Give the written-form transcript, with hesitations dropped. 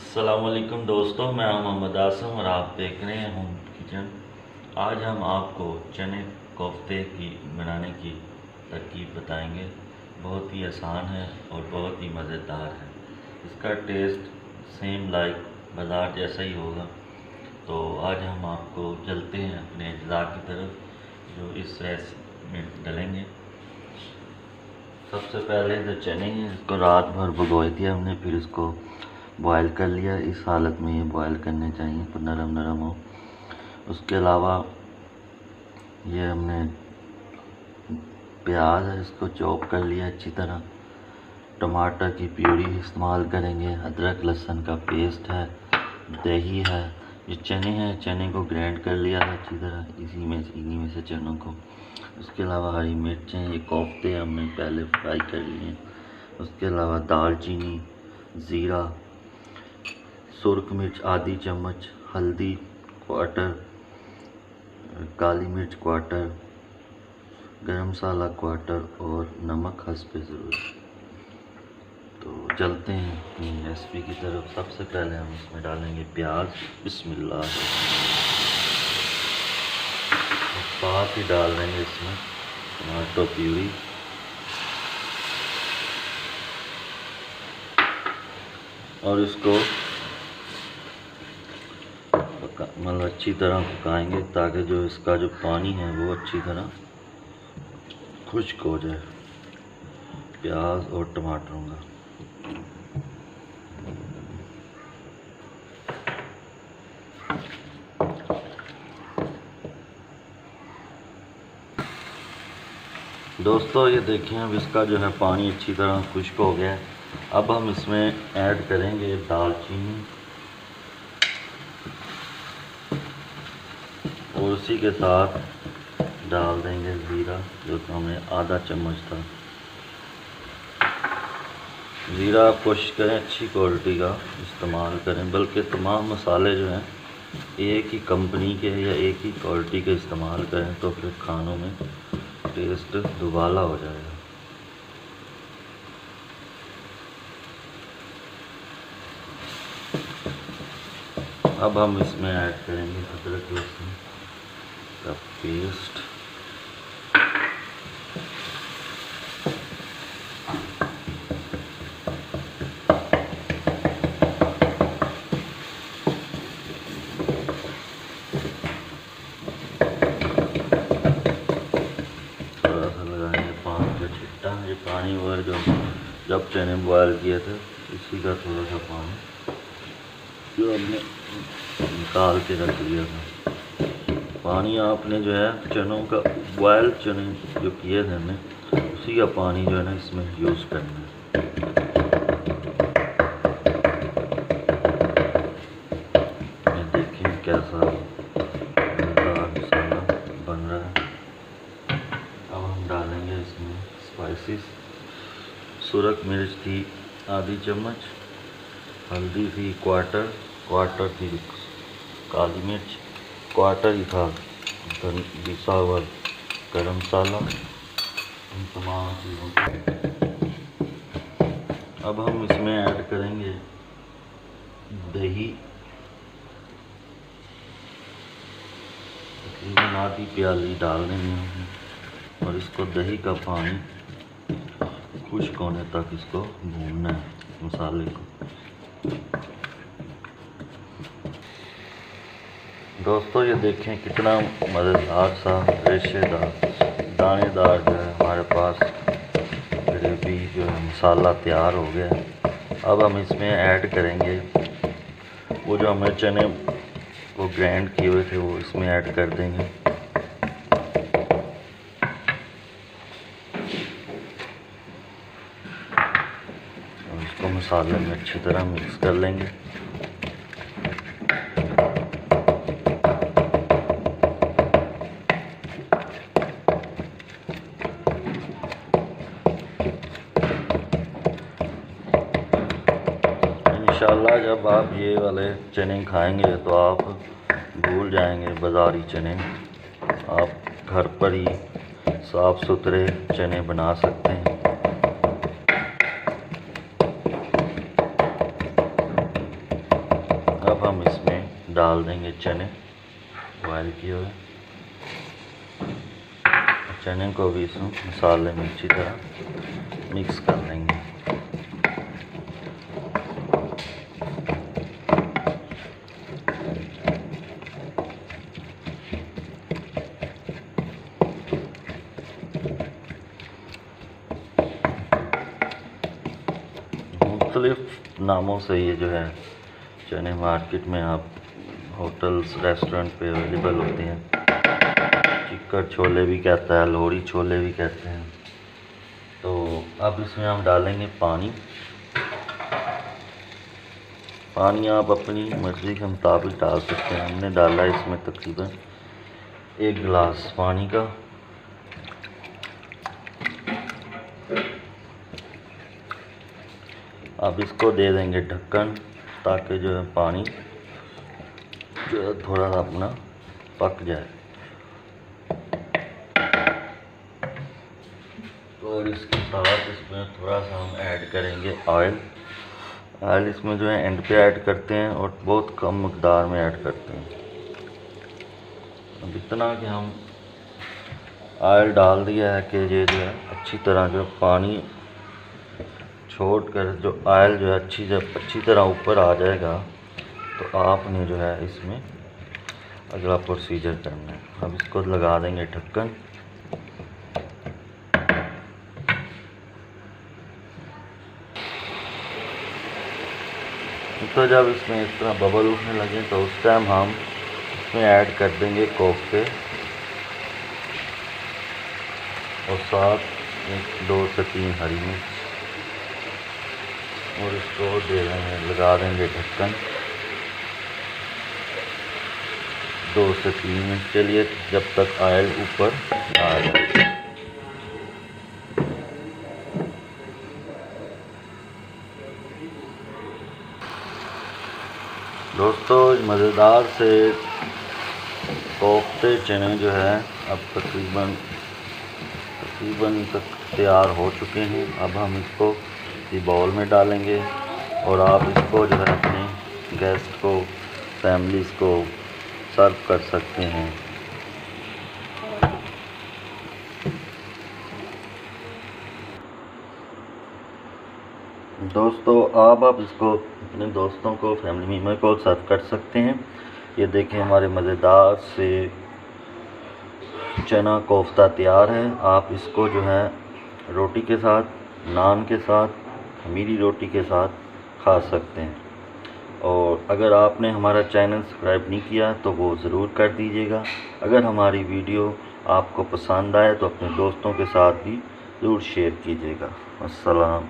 अस्सलामुअलैकुम दोस्तों, मैं हूं मोहम्मद आसम और आप देख रहे हैं होम किचन। आज हम आपको चने कोफ्ते की बनाने की तरकीब बताएंगे। बहुत ही आसान है और बहुत ही मज़ेदार है। इसका टेस्ट सेम लाइक बाज़ार जैसा ही होगा। तो आज हम आपको चलते हैं अपने अज्जा की तरफ जो इस रेसिपी में डलेंगे। सबसे पहले जो चने हैं इसको रात भर भिगोए दिया हमने, फिर इसको बॉयल कर लिया। इस हालत में ये बॉयल करने चाहिए तो नरम नरम हो। उसके अलावा ये हमने प्याज है इसको चॉप कर लिया अच्छी तरह। टमाटर की प्यूरी इस्तेमाल करेंगे, अदरक लहसुन का पेस्ट है, दही है, ये चने हैं, चने को ग्राइंड कर लिया है अच्छी तरह इन्हीं में से चनों को। उसके अलावा हरी मिर्चें, ये कोफ्ते हमने पहले फ्राई कर लिए। उसके अलावा दालचीनी, ज़ीरा, सुरख मिर्च आधी चम्मच, हल्दी क्वार्टर, काली मिर्च क्वार्टर, गरम मसाला क्वार्टर और नमक हस्बे ज़रूरत। तो चलते हैं अपनी रेसिपी की तरफ। सबसे पहले हम इसमें डालेंगे प्याज, बिस्मिल्लाह। साथ ही डाल देंगे इसमें टमाटो प्यूरी, और इसको मतलब अच्छी तरह पकाएंगे ताकि जो इसका जो पानी है वो अच्छी तरह खुश्क हो जाए प्याज और टमाटरों का। दोस्तों ये देखें, अब इसका जो है पानी अच्छी तरह खुश्क हो गया है। अब हम इसमें ऐड करेंगे दालचीनी और उसी के साथ डाल देंगे ज़ीरा, जो कि हमें आधा चम्मच था। ज़ीरा आप कोशिश करें अच्छी क्वालिटी का इस्तेमाल करें, बल्कि तमाम मसाले जो हैं एक ही कंपनी के या एक ही क्वालिटी के इस्तेमाल करें तो फिर खानों में टेस्ट दुबाला हो जाएगा। अब हम इसमें ऐड करेंगे अदरक लहसुन का पेस्ट, थोड़ा सा लगाएंगे पानी का छिट्टा। ये पानी वगैरह जो जब चने बॉयल किए थे इसी का थोड़ा सा पानी जो हमने निकाल के रख लिया था। पानी आपने जो है चनों का बॉयल चने जो किए थे हमने उसी का पानी जो है ना इसमें यूज़ करना है। ये देखिए कैसा मज़ेदार मसाला बन रहा है। अब हम डालेंगे इसमें स्पाइसेस। सुरख मिर्च थी आधी चम्मच, हल्दी थी क्वार्टर थी, काली मिर्च क्वार्टर ही था, पिसा हुआ गरम मसाला, इन तमाम चीज़ों को। अब हम इसमें ऐड करेंगे दही, तकरीबन आधी प्याली डाल देंगे हमने, और इसको दही का पानी खुश्क होने तक इसको भूनना है मसाले को। दोस्तों ये देखें कितना मज़ेदार सा रेशेदार दानेदार जो है हमारे पास ग्रेवी जो है मसाला तैयार हो गया है। अब हम इसमें ऐड करेंगे वो जो हमने चने को ग्राइंड किए हुए थे वो इसमें ऐड कर देंगे। और इसको मसाले में अच्छी तरह मिक्स कर लेंगे। इंशाल्लाह जब आप ये वाले चने खाएंगे तो आप भूल जाएंगे बाज़ारी चने। आप घर पर ही साफ़ सुथरे चने बना सकते हैं। डाल देंगे चने बॉयल किए हुए। चने को भी इसमें मसाले में अच्छी तरह मिक्स कर लेंगे। मुख्तलिफ नामों से ये जो है चने मार्केट में आप होटल्स रेस्टोरेंट पे अवेलेबल होते हैं। चिक्कर छोले भी कहता है, लोहड़ी छोले भी कहते हैं। तो अब इसमें हम डालेंगे पानी। पानी आप अपनी मर्ज़ी के मुताबिक डाल सकते हैं। हमने डाला इसमें तकरीबन 1 गिलास पानी का। अब इसको दे देंगे ढक्कन ताकि जो है पानी जो है थोड़ा सा अपना पक जाए। और इसके साथ इसमें थोड़ा सा हम ऐड करेंगे ऑयल। ऑयल इसमें जो है एंड पे ऐड करते हैं और बहुत कम मकदार में ऐड करते हैं। अब इतना कि हम ऑयल डाल दिया है कि ये जो है अच्छी तरह जो पानी छोड़कर जो ऑयल जो है अच्छी तरह ऊपर आ जाएगा तो आपने जो है इसमें अगला प्रोसीजर करना है। अब इसको लगा देंगे ढक्कन। तो जब इसमें इस तरह बबल उठने लगे तो उस टाइम हम इसमें ऐड कर देंगे कोफ्ते और साथ 2 से 3 हरी मिर्च और इसको दे देंगे, लगा देंगे ढक्कन 2 से 3 मिनट के लिए जब तक ऑयल ऊपर आ जाए। दोस्तों मज़ेदार से कोफ्ते चने जो है अब तकरीबन तक तैयार हो चुके हैं। अब हम इसको इसी बाउल में डालेंगे और आप इसको जो है अपने गेस्ट को, फैमिलीज़ को सर्व कर सकते हैं। दोस्तों आप इसको अपने दोस्तों को, फैमिली मेम्बर को सर्व कर सकते हैं। ये देखें हमारे मज़ेदार से चना कोफ्ता तैयार है। आप इसको जो है रोटी के साथ, नान के साथ, खमीरी रोटी के साथ खा सकते हैं। और अगर आपने हमारा चैनल सब्सक्राइब नहीं किया तो वो ज़रूर कर दीजिएगा। अगर हमारी वीडियो आपको पसंद आए तो अपने दोस्तों के साथ भी ज़रूर शेयर कीजिएगा। अस्सलाम।